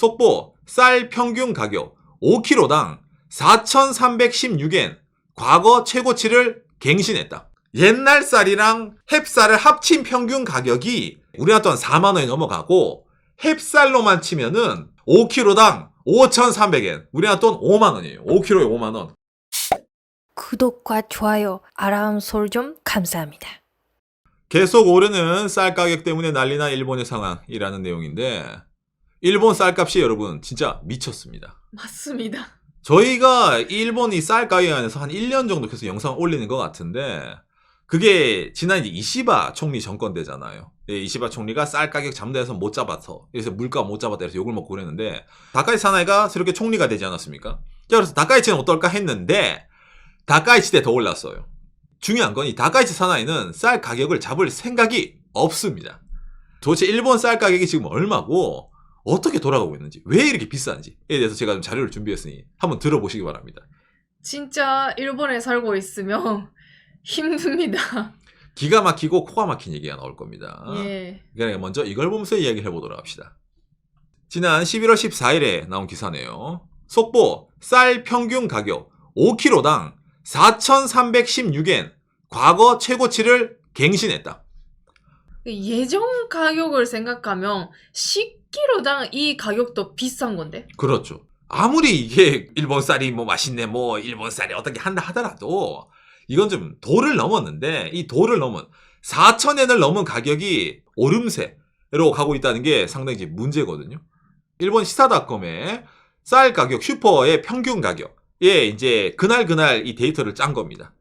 속보 쌀 평균 가격 5kg당 4,316엔 과거 최고치를 갱신했다. 옛날 쌀이랑 햅쌀을 합친 평균 가격이 우리나라 돈 4만 원이 넘어가고 햅쌀로만 치면은 5kg당 5,300엔 우리나라 돈 5만 원이에요. 5kg에 5만 원. 구독과 좋아요, 알람 설정 감사합니다. 계속 오르는 쌀 가격 때문에 난리난 일본의 상황이라는 내용인데 일본 쌀값이 여러분 진짜 미쳤습니다. 맞습니다. 저희가 일본이 쌀 가격에 관해서 한 1년 정도 계속 영상 올리는 것 같은데 그게 지난 이제 이시바 총리 정권 때잖아요. 이시바 총리가 쌀 가격 잠대해서 못 잡아서 그래서 물가 못 잡았다 해서 욕을 먹고 그랬는데 다카이치 사나이가 새롭게 총리가 되지 않았습니까? 자, 그래서 다카이치는 어떨까 했는데 다카이치 때 더 올랐어요. 중요한 건 이 다카이치 사나이는 쌀 가격을 잡을 생각이 없습니다. 도대체 일본 쌀 가격이 지금 얼마고 어떻게 돌아가고 있는지 왜 이렇게 비싼지에 대해서 제가 좀 자료를 준비했으니 한번 들어보시기 바랍니다. 진짜 일본에 살고 있으면 힘듭니다. 기가 막히고 코가 막힌 얘기가 나올 겁니다. 예. 그러니까 먼저 이걸 보면서 이야기를 해보도록 합시다. 지난 11월 14일에 나온 기사네요. 속보 쌀 평균 가격 5kg당 4,316엔 과거 최고치를 갱신했다. 예전 가격을 생각하면 10kg당 이 가격도 비싼 건데. 그렇죠. 아무리 이게 일본 쌀이 뭐 맛있네 뭐 일본 쌀이 어떻게 한다 하더라도 이건 좀 도를 넘었는데 이 도를 넘은 4,000엔을 넘은 가격이 오름세로 가고 있다는 게 상당히 이제 문제거든요. 일본 시사닷컴의 쌀 가격 슈퍼의 평균 가격에 이제 그날 이 데이터를 짠 겁니다.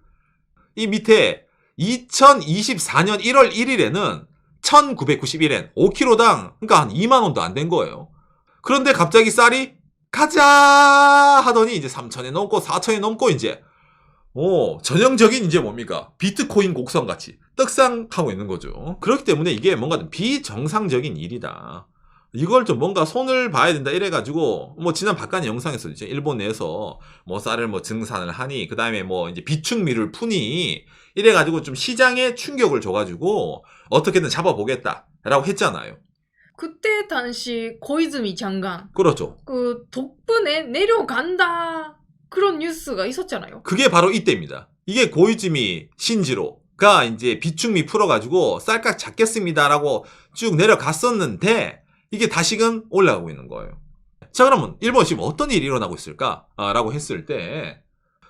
이 밑에 2024년 1월 1일에는 1,991엔 5kg당 그러니까 한 2만 원도 안 된 거예요. 그런데 갑자기 쌀이 가자 하더니 이제 3,000엔 넘고 4,000엔 넘고 이제 전형적인 이제 뭡니까? 비트코인 곡선같이 떡상하고 있는 거죠. 그렇기 때문에 이게 뭔가 좀 비정상적인 일이다. 이걸 좀 뭔가 손을 봐야 된다 이래가지고 뭐 지난 바깥의 영상에서 이제 일본 내에서 뭐 쌀을 뭐 증산을 하니 그 다음에 뭐 이제 비축미를 푸니 이래가지고 좀 시장에 충격을 줘가지고 어떻게든 잡아보겠다라고 했잖아요. 그때 당시 고이즈미 장관 그렇죠. 그 덕분에 내려간다 그런 뉴스가 있었잖아요. 그게 바로 이때입니다. 이게 고이즈미 신지로가 이제 비축미 풀어가지고 쌀값 잡겠습니다라고 쭉 내려갔었는데 이게 다시금 올라가고 있는 거예요. 자, 그러면 일본 지금 어떤 일이 일어나고 있을까라고 했을 때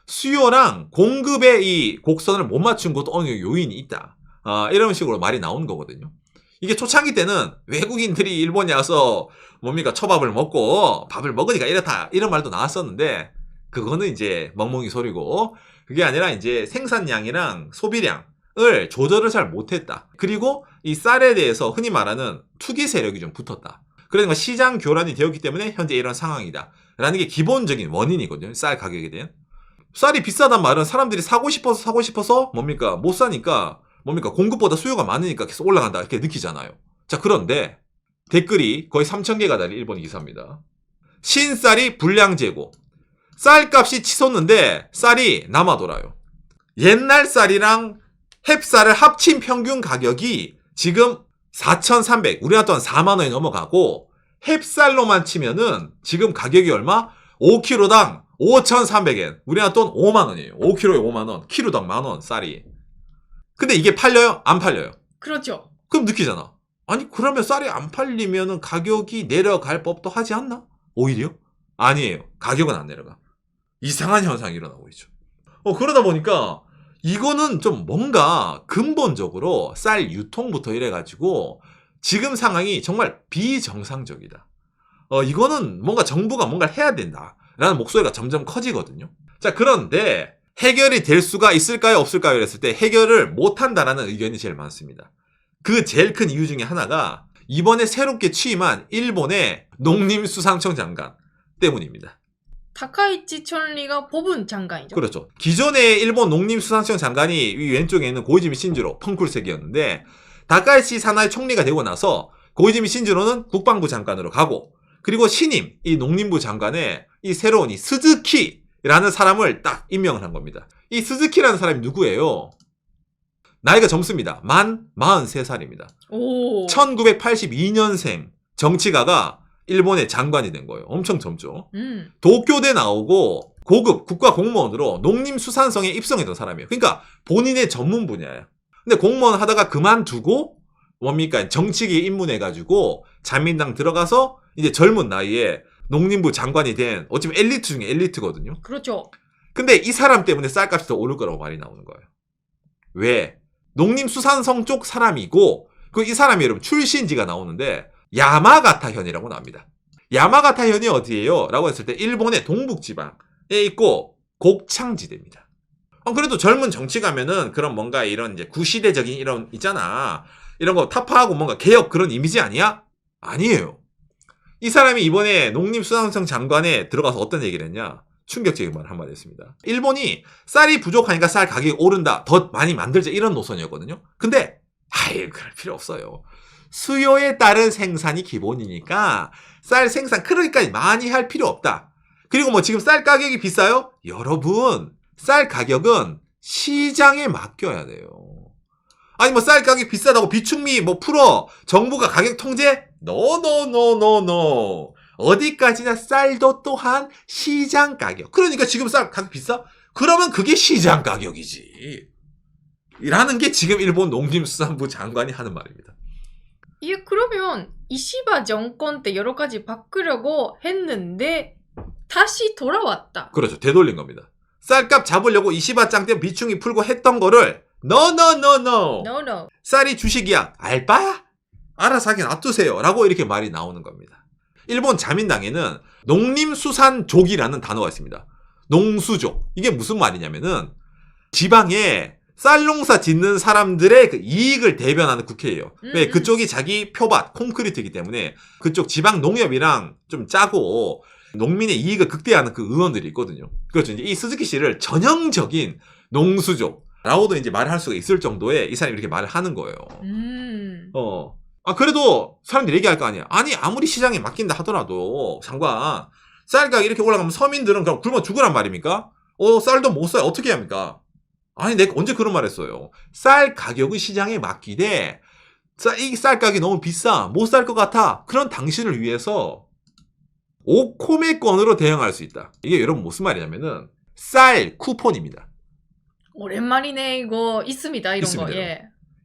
수요랑 공급의 이 곡선을 못 맞춘 것도 어느 정도 요인이 있다. 이런 식으로 말이 나온 거거든요. 이게 초창기 때는 외국인들이 일본에 와서 뭡니까 초밥을 먹고 밥을 먹으니까 이렇다 이런 말도 나왔었는데 그거는 이제 멍멍이 소리고 그게 아니라 이제 생산량이랑 소비량을 조절을 잘 못했다. 그리고 이 쌀에 대해서 흔히 말하는 투기 세력이 좀 붙었다. 그러니까 시장 교란이 되었기 때문에 현재 이런 상황이다. 라는 게 기본적인 원인이거든요. 쌀 가격에 대한. 쌀이 비싸단 말은 사람들이 사고 싶어서 뭡니까 못 사니까 뭡니까 공급보다 수요가 많으니까 계속 올라간다 이렇게 느끼잖아요. 자, 그런데 댓글이 거의 3,000개가 달린 일본 기사입니다. 신쌀이 불량 재고 쌀값이 치솟는데 쌀이 남아 돌아요. 옛날 쌀이랑 햅쌀을 합친 평균 가격이 지금 4,300 우리나라 돈 4만 원이 넘어가고 햅쌀로만 치면은 지금 가격이 얼마? 5kg당 5,300엔 우리나라 돈 5만 원이에요. 5kg에 5만 원, 키로당 만 원 쌀이. 근데 이게 팔려요? 안 팔려요? 그렇죠. 그럼 느끼잖아. 아니 그러면 쌀이 안 팔리면은 가격이 내려갈 법도 하지 않나? 오히려? 아니에요. 가격은 안 내려가. 이상한 현상이 일어나고 있죠. 그러다 보니까 이거는 좀 뭔가 근본적으로 쌀 유통부터 이래가지고 지금 상황이 정말 비정상적이다. 이거는 뭔가 정부가 뭔가를 해야 된다라는 목소리가 점점 커지거든요. 자, 그런데 해결이 될 수가 있을까요? 없을까요? 이랬을 때 해결을 못한다라는 의견이 제일 많습니다. 그 제일 큰 이유 중에 하나가 이번에 새롭게 취임한 일본의 농림수산청 장관 때문입니다. 다카이치 총리가 뽑은 장관이죠. 그렇죠. 기존의 일본 농림수산청 장관이 이 왼쪽에 있는 고이즈미 신지로 펑쿨색이었는데 다카이치 사나이 총리가 되고 나서 고이즈미 신지로는 국방부 장관으로 가고 그리고 신임 이 농림부 장관에 이 새로운 이 스즈키라는 사람을 딱 임명을 한 겁니다. 이 스즈키라는 사람이 누구예요? 나이가 젊습니다. 만 43살입니다. 오. 1982년생 정치가가 일본의 장관이 된 거예요. 엄청 젊죠. 도쿄대 나오고 고급 국가 공무원으로 농림수산성에 입성했던 사람이에요. 그러니까 본인의 전문 분야야. 근데 공무원 하다가 그만두고 뭡니까? 정치계에 입문해가지고 자민당 들어가서 이제 젊은 나이에 농림부 장관이 된 어찌보면 엘리트 중에 엘리트거든요. 그렇죠. 근데 이 사람 때문에 쌀값이 더 오를 거라고 말이 나오는 거예요. 왜? 농림수산성 쪽 사람이고 그 이 사람이 여러분 출신지가 나오는데 야마가타 현이라고 나옵니다. 야마가타 현이 어디예요? 라고 했을 때 일본의 동북지방에 있고 곡창지대입니다. 그래도 젊은 정치가면은 그런 뭔가 이런 이제 구시대적인 이런 있잖아. 이런 거 타파하고 뭔가 개혁 그런 이미지 아니야? 아니에요. 이 사람이 이번에 농림수산성 장관에 들어가서 어떤 얘기를 했냐? 충격적인 말 한마디 했습니다. 일본이 쌀이 부족하니까 쌀 가격이 오른다. 더 많이 만들자. 이런 노선이었거든요. 근데 그럴 필요 없어요. 수요에 따른 생산이 기본이니까 쌀 생산 그러니까 많이 할 필요 없다. 그리고 뭐 지금 쌀 가격이 비싸요? 여러분 쌀 가격은 시장에 맡겨야 돼요. 아니 뭐 쌀 가격이 비싸다고 비축미 뭐 풀어 정부가 가격 통제? 노. 어디까지나 쌀도 또한 시장 가격. 그러니까 지금 쌀 가격 비싸? 그러면 그게 시장 가격이지. 라는 게 지금 일본 농림수산부 장관이 하는 말입니다. 예, 그러면 이시바 정권 때 여러 가지 바꾸려고 했는데 다시 돌아왔다. 그렇죠. 되돌린 겁니다. 쌀값 잡으려고 이시바짱 때 비충이 풀고 했던 거를 No. No. 쌀이 주식이야. 알바야? 알아서 하게 놔두세요. 라고 이렇게 말이 나오는 겁니다. 일본 자민당에는 농림수산족이라는 단어가 있습니다. 농수족. 이게 무슨 말이냐면은 지방에 쌀 농사 짓는 사람들의 그 이익을 대변하는 국회예요. 왜? 그쪽이 자기 표밭, 콘크리트이기 때문에 그쪽 지방 농협이랑 좀 짜고 농민의 이익을 극대화하는 그 의원들이 있거든요. 그렇죠. 이제 이 스즈키 씨를 전형적인 농수족라고도 이제 말을 할 수가 있을 정도의 이 사람이 이렇게 말을 하는 거예요. 그래도 사람들이 얘기할 거 아니야. 아니, 아무리 시장에 맡긴다 하더라도 장관, 쌀 가격이 이렇게 올라가면 서민들은 그럼 굶어 죽으란 말입니까? 쌀도 못 사요. 어떻게 합니까? 아니, 내가 언제 그런 말 했어요? 쌀 가격은 시장에 맡기되, 이 쌀 가격이 너무 비싸. 못 살 것 같아. 그런 당신을 위해서 오코메권으로 대응할 수 있다. 이게 여러분 무슨 말이냐면은, 쌀 쿠폰입니다. 오랜만이네, 이거. 있습니다, 이런 있습니다, 거. 예.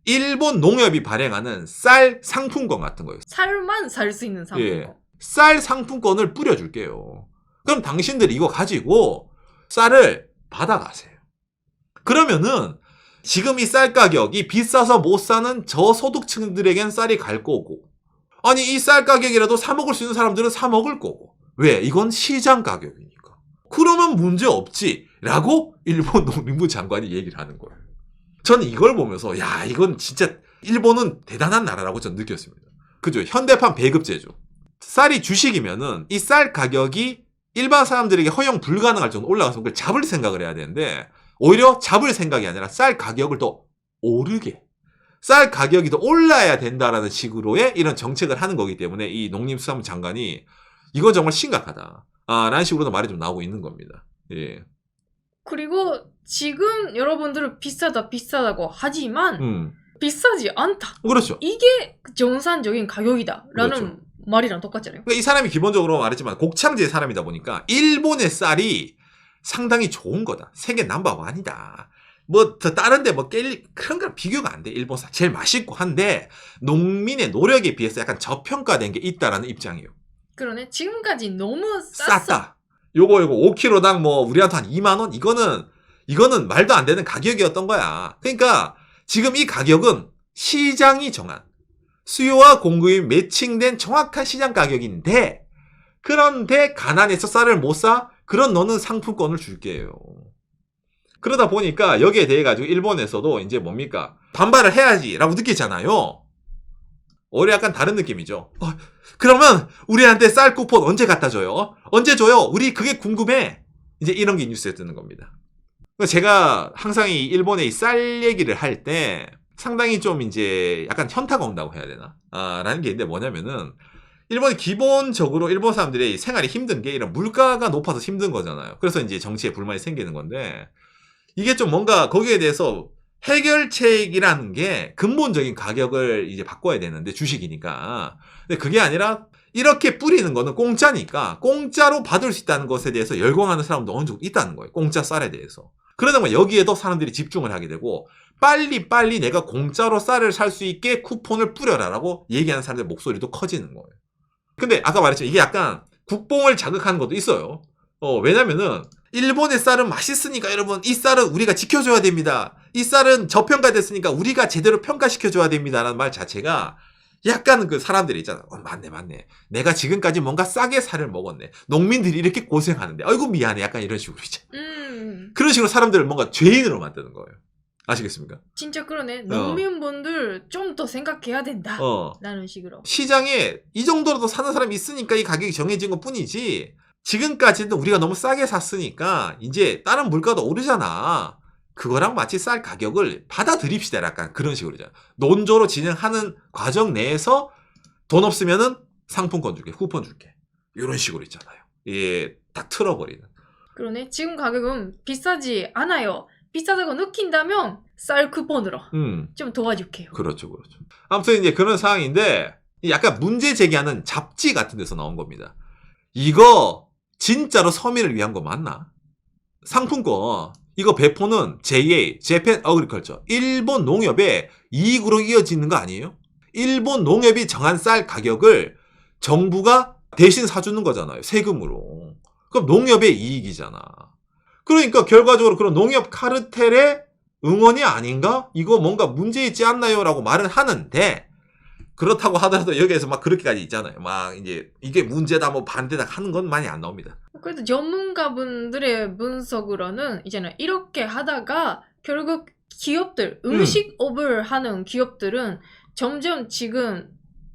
일본 농협이 발행하는 쌀 상품권 같은 거예요. 쌀만 살 수 있는 상품. 예. 쌀 상품권을 뿌려줄게요. 그럼 당신들이 이거 가지고 쌀을 받아가세요. 그러면은 지금 이 쌀 가격이 비싸서 못 사는 저소득층들에겐 쌀이 갈 거고, 아니 이 쌀 가격이라도 사 먹을 수 있는 사람들은 사 먹을 거고. 왜? 이건 시장 가격이니까. 그러면 문제 없지 라고 일본 농림부 장관이 얘기를 하는 거예요. 저는 이걸 보면서 야, 이건 진짜 일본은 대단한 나라라고 저는 느꼈습니다. 그죠? 현대판 배급제죠. 쌀이 주식이면은 이 쌀 가격이 일반 사람들에게 허용 불가능할 정도 올라가서 그걸 잡을 생각을 해야 되는데, 오히려 잡을 생각이 아니라 쌀 가격을 더 오르게, 쌀 가격이 더 올라야 된다라는 식으로의 이런 정책을 하는 거기 때문에 이 농림수산부 장관이 이건 정말 심각하다 라는 식으로도 말이 좀 나오고 있는 겁니다. 예. 그리고 지금 여러분들은 비싸다고 하지만 비싸지 않다. 그렇죠. 이게 정상적인 가격이다 라는 그렇죠. 말이랑 똑같잖아요. 그러니까 이 사람이 기본적으로 말했지만 곡창지의 사람이다 보니까 일본의 쌀이 상당히 좋은 거다. 세계 넘버원이다. 뭐 다른 데 뭐 그런 거랑 비교가 안 돼. 일본 쌀 제일 맛있고 한데 농민의 노력에 비해서 약간 저평가된 게 있다라는 입장이에요. 그러네. 지금까지 너무 쌌다. 요거 5kg당 뭐 우리한테 한 2만 원? 이거는 말도 안 되는 가격이었던 거야. 그러니까 지금 이 가격은 시장이 정한, 수요와 공급이 매칭된 정확한 시장 가격인데, 그런데 가난해서 쌀을 못 사? 그런 너는 상품권을 줄게요. 그러다 보니까 여기에 대해 가지고 일본에서도 이제 뭡니까? 반발을 해야지라고 느끼잖아요. 오히려 약간 다른 느낌이죠. 그러면 우리한테 쌀 쿠폰 언제 갖다 줘요? 언제 줘요? 우리 그게 궁금해. 이제 이런 게 뉴스에 뜨는 겁니다. 제가 항상 이 일본의 이 쌀 얘기를 할 때 상당히 좀 이제 약간 현타가 온다고 해야 되나? 라는 게 있는데 뭐냐면은, 일본이 기본적으로 일본 사람들의 생활이 힘든 게 이런 물가가 높아서 힘든 거잖아요. 그래서 이제 정치에 불만이 생기는 건데, 이게 좀 뭔가 거기에 대해서 해결책이라는 게 근본적인 가격을 이제 바꿔야 되는데, 주식이니까. 근데 그게 아니라 이렇게 뿌리는 거는 공짜니까 공짜로 받을 수 있다는 것에 대해서 열광하는 사람도 어느 정도 있다는 거예요. 공짜 쌀에 대해서. 그러다 보면 여기에도 사람들이 집중을 하게 되고 빨리 내가 공짜로 쌀을 살 수 있게 쿠폰을 뿌려라라고 얘기하는 사람들의 목소리도 커지는 거예요. 근데 아까 말했지만 이게 약간 국뽕을 자극하는 것도 있어요. 왜냐면은 일본의 쌀은 맛있으니까 여러분 이 쌀은 우리가 지켜줘야 됩니다. 이 쌀은 저평가됐으니까 우리가 제대로 평가시켜줘야 됩니다라는 말 자체가 약간 그 사람들이 있잖아. 맞네. 내가 지금까지 뭔가 싸게 쌀을 먹었네. 농민들이 이렇게 고생하는데 아이고 미안해. 약간 이런 식으로 있잖아. 그런 식으로 사람들을 뭔가 죄인으로 만드는 거예요. 아시겠습니까? 진짜 그러네. 농민분들 좀 더 생각해야 된다. 라는 식으로. 시장에 이 정도로도 사는 사람이 있으니까 이 가격이 정해진 것 뿐이지 지금까지는 우리가 너무 싸게 샀으니까 이제 다른 물가도 오르잖아. 그거랑 마치 쌀 가격을 받아들입시다. 약간 그런 식으로잖아. 논조로 진행하는 과정 내에서 돈 없으면은 상품권 줄게, 쿠폰 줄게. 이런 식으로 있잖아요. 예, 딱 틀어버리는. 그러네. 지금 가격은 비싸지 않아요. 비싸다고 느낀다면 쌀 쿠폰으로 좀 도와줄게요. 그렇죠. 아무튼 이제 그런 상황인데 약간 문제 제기하는 잡지 같은 데서 나온 겁니다. 이거 진짜로 서민을 위한 거 맞나? 상품권 이거 배포는 JA, Japan Agriculture, 일본 농협의 이익으로 이어지는 거 아니에요? 일본 농협이 정한 쌀 가격을 정부가 대신 사주는 거잖아요. 세금으로. 그럼 농협의 이익이잖아. 그러니까 결과적으로 그런 농협 카르텔의 응원이 아닌가? 이거 뭔가 문제 있지 않나요? 라고 말은 하는데 그렇다고 하더라도 여기에서 막 그렇게까지 있잖아요. 막 이제 이게 문제다 뭐 반대다 하는 건 많이 안 나옵니다. 그래도 전문가분들의 분석으로는 이제는 이렇게 하다가 결국 기업들, 음식업을 하는 기업들은 점점 지금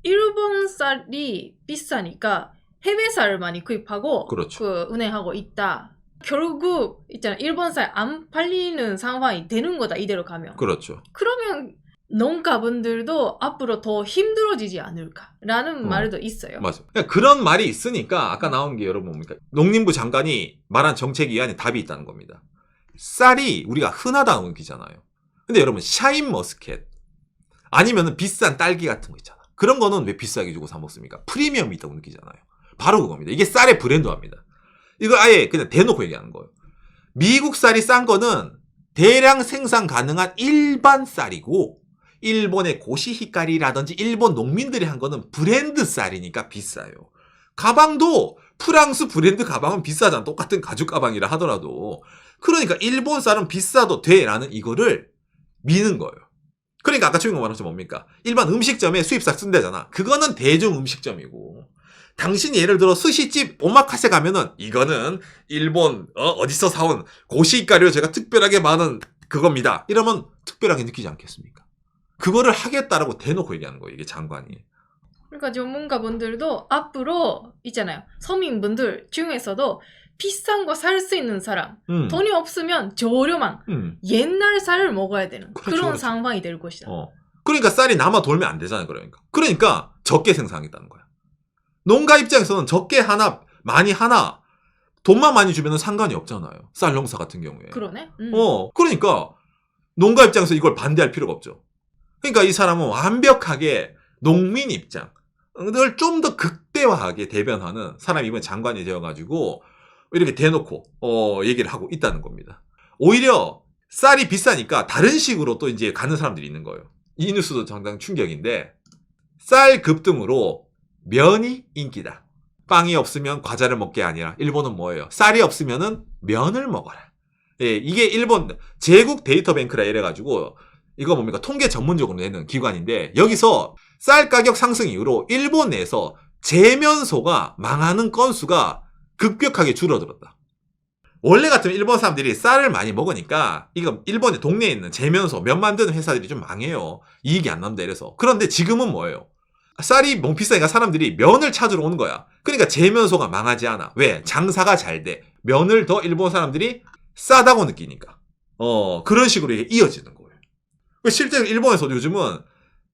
일본 쌀이 비싸니까 해외 쌀을 많이 구입하고 그렇죠. 운행하고 있다. 결국 있잖아 일본 쌀 안 팔리는 상황이 되는 거다 이대로 가면. 그렇죠. 그러면 농가분들도 앞으로 더 힘들어지지 않을까라는 말도 있어요. 맞아. 그런 말이 있으니까 아까 나온 게 여러분 뭡니까? 농림부 장관이 말한 정책위안에 답이 있다는 겁니다. 쌀이 우리가 흔하다고 느끼잖아요. 근데 여러분 샤인머스켓 아니면 비싼 딸기 같은 거 있잖아. 그런 거는 왜 비싸게 주고 사 먹습니까? 프리미엄이 있다고 느끼잖아요. 바로 그겁니다. 이게 쌀의 브랜드화입니다. 이걸 아예 그냥 대놓고 얘기하는 거예요. 미국 쌀이 싼 거는 대량 생산 가능한 일반 쌀이고 일본의 고시히카리라든지 일본 농민들이 한 거는 브랜드 쌀이니까 비싸요. 가방도 프랑스 브랜드 가방은 비싸잖아. 똑같은 가죽 가방이라 하더라도. 그러니까 일본 쌀은 비싸도 돼라는 이거를 미는 거예요. 그러니까 아까 주인공 말한 것처럼 뭡니까? 일반 음식점에 수입쌀 쓴대잖아. 그거는 대중 음식점이고 당신이 예를 들어 스시집 오마카세 가면은 이거는 일본 어디서 사온 고시히카리로 제가 특별하게 많은 그겁니다. 이러면 특별하게 느끼지 않겠습니까? 그거를 하겠다라고 대놓고 얘기하는 거예요. 이게 장관이. 그러니까 전문가분들도 앞으로 있잖아요. 서민분들 중에서도 비싼 거 살 수 있는 사람, 돈이 없으면 저렴한 옛날 쌀을 먹어야 되는 그런 상황이 될 것이다. 그러니까 쌀이 남아 돌면 안 되잖아요. 그러니까 적게 생산하겠다는 거야. 농가 입장에서는 적게 하나 많이 하나 돈만 많이 주면 상관이 없잖아요. 쌀 농사 같은 경우에. 그러네. 그러니까 농가 입장에서 이걸 반대할 필요가 없죠. 그러니까 이 사람은 완벽하게 농민 입장을 좀 더 극대화하게 대변하는 사람이 이번 장관이 되어가지고 이렇게 대놓고 얘기를 하고 있다는 겁니다. 오히려 쌀이 비싸니까 다른 식으로 또 이제 가는 사람들이 있는 거예요. 이 뉴스도 상당히 충격인데 쌀 급등으로 면이 인기다. 빵이 없으면 과자를 먹게 아니라 일본은 뭐예요? 쌀이 없으면은 면을 먹어라. 예, 이게 일본 제국 데이터뱅크라 이래가지고 이거 뭡니까? 통계 전문적으로 내는 기관인데 여기서 쌀 가격 상승 이후로 일본 내에서 제면소가 망하는 건수가 급격하게 줄어들었다. 원래 같으면 일본 사람들이 쌀을 많이 먹으니까 이거 일본의 동네에 있는 제면소 면 만드는 회사들이 좀 망해요. 이익이 안 난다 이래서. 그런데 지금은 뭐예요? 쌀이 너무 비싸니까 사람들이 면을 찾으러 오는 거야. 그러니까 제면소가 망하지 않아. 왜? 장사가 잘 돼. 면을 더 일본 사람들이 싸다고 느끼니까. 그런 식으로 이게 이어지는 거예요. 실제로 일본에서도 요즘은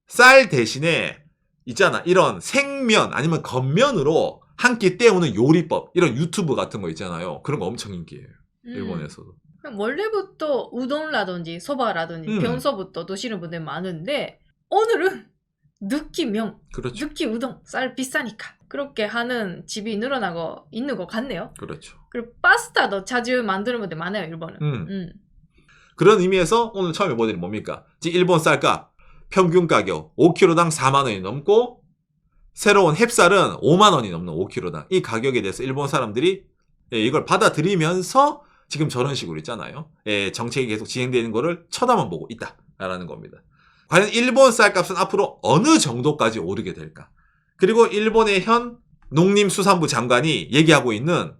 쌀 대신에 있잖아. 이런 생면 아니면 겉면으로 한 끼 때우는 요리법 이런 유튜브 같은 거 있잖아요. 그런 거 엄청 인기예요. 일본에서도. 원래부터 우동라든지 소바라든지 변소부터 드시는 분들 많은데 오늘은 느끼면 그렇죠. 느끼 우동 쌀 비싸니까 그렇게 하는 집이 늘어나고 있는 것 같네요. 그렇죠. 그리고 파스타도 자주 만드는 분들 많아요, 일본은. 그런 의미에서 오늘 처음에 보여드린 뭡니까? 지금 일본 쌀값 평균 가격 5kg당 4만 원이 넘고 새로운 햅쌀은 5만 원이 넘는 5kg당 이 가격에 대해서 일본 사람들이 이걸 받아들이면서 지금 저런 식으로 있잖아요. 정책이 계속 진행되는 거를 쳐다만 보고 있다라는 겁니다. 과연 일본 쌀값은 앞으로 어느 정도까지 오르게 될까? 그리고 일본의 현 농림수산부 장관이 얘기하고 있는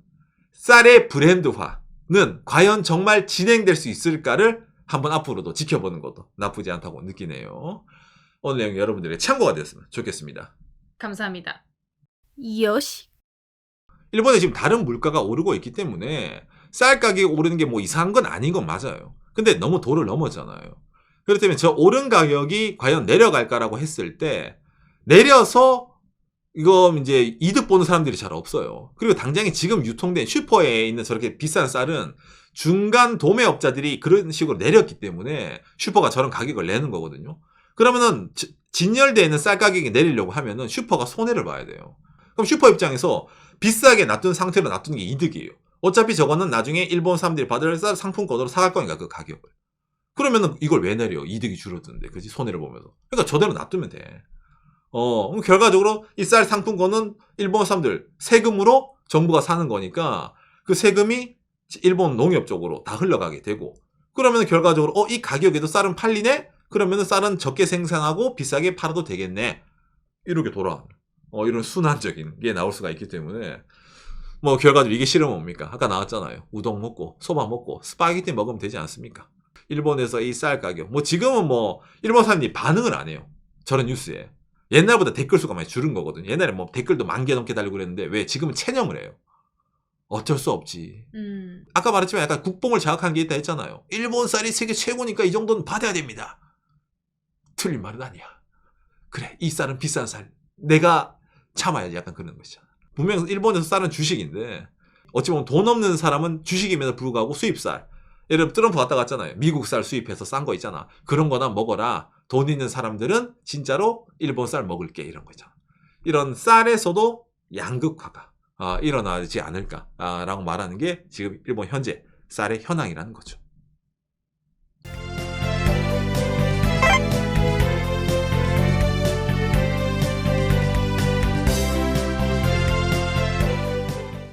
쌀의 브랜드화는 과연 정말 진행될 수 있을까를 한번 앞으로도 지켜보는 것도 나쁘지 않다고 느끼네요. 오늘 내용 여러분들의 참고가 되었으면 좋겠습니다. 감사합니다. 요시. 일본에 지금 다른 물가가 오르고 있기 때문에 쌀 가격이 오르는 게 뭐 이상한 건 아닌 건 맞아요. 근데 너무 도를 넘었잖아요. 그렇다면 저 오른 가격이 과연 내려갈까라고 했을 때 내려서 이거 이제 이득 보는 사람들이 잘 없어요. 그리고 당장에 지금 유통된 슈퍼에 있는 저렇게 비싼 쌀은 중간 도매업자들이 그런 식으로 내렸기 때문에 슈퍼가 저런 가격을 내는 거거든요. 그러면은 진열되어 있는 쌀 가격이 내리려고 하면은 슈퍼가 손해를 봐야 돼요. 그럼 슈퍼 입장에서 비싸게 놔둔 상태로 놔두는 게 이득이에요. 어차피 저거는 나중에 일본 사람들이 받을 쌀 상품권으로 사갈 거니까 그 가격을. 그러면은 이걸 왜 내려? 이득이 줄어드는데, 그지? 손해를 보면서. 그러니까 저대로 놔두면 돼. 그럼 결과적으로 이 쌀 상품권은 일본 사람들 세금으로 정부가 사는 거니까 그 세금이 일본 농협 쪽으로 다 흘러가게 되고 그러면 결과적으로 이 가격에도 쌀은 팔리네? 그러면 쌀은 적게 생산하고 비싸게 팔아도 되겠네. 이렇게 돌아가는 이런 순환적인 게 나올 수가 있기 때문에 뭐 결과적으로 이게 싫으면 뭡니까? 아까 나왔잖아요. 우동 먹고 소바 먹고 스파게티 먹으면 되지 않습니까? 일본에서 이 쌀 가격 뭐 지금은 뭐 일본 사람들이 반응을 안 해요. 저런 뉴스에. 옛날보다 댓글 수가 많이 줄은 거거든요. 옛날에 뭐 댓글도 10,000개 넘게 달리고 그랬는데 왜 지금은 체념을 해요. 어쩔 수 없지. 아까 말했지만 약간 국뽕을 자극하는 게 있다 했잖아요. 일본 쌀이 세계 최고니까 이 정도는 받아야 됩니다. 틀린 말은 아니야. 그래, 이 쌀은 비싼 쌀. 내가 참아야지. 약간 그런 것이잖아. 분명 일본에서 쌀은 주식인데 어찌 보면 돈 없는 사람은 주식임에도 불구하고 수입쌀. 예를 들어 트럼프 왔다 갔잖아요. 미국 쌀 수입해서 싼 거 있잖아. 그런 거나 먹어라. 돈 있는 사람들은 진짜로 일본 쌀 먹을게. 이런 거 있잖아. 이런 쌀에서도 양극화가 일어나지 않을까라고 말하는 게 지금 일본 현재 쌀의 현황이라는 거죠.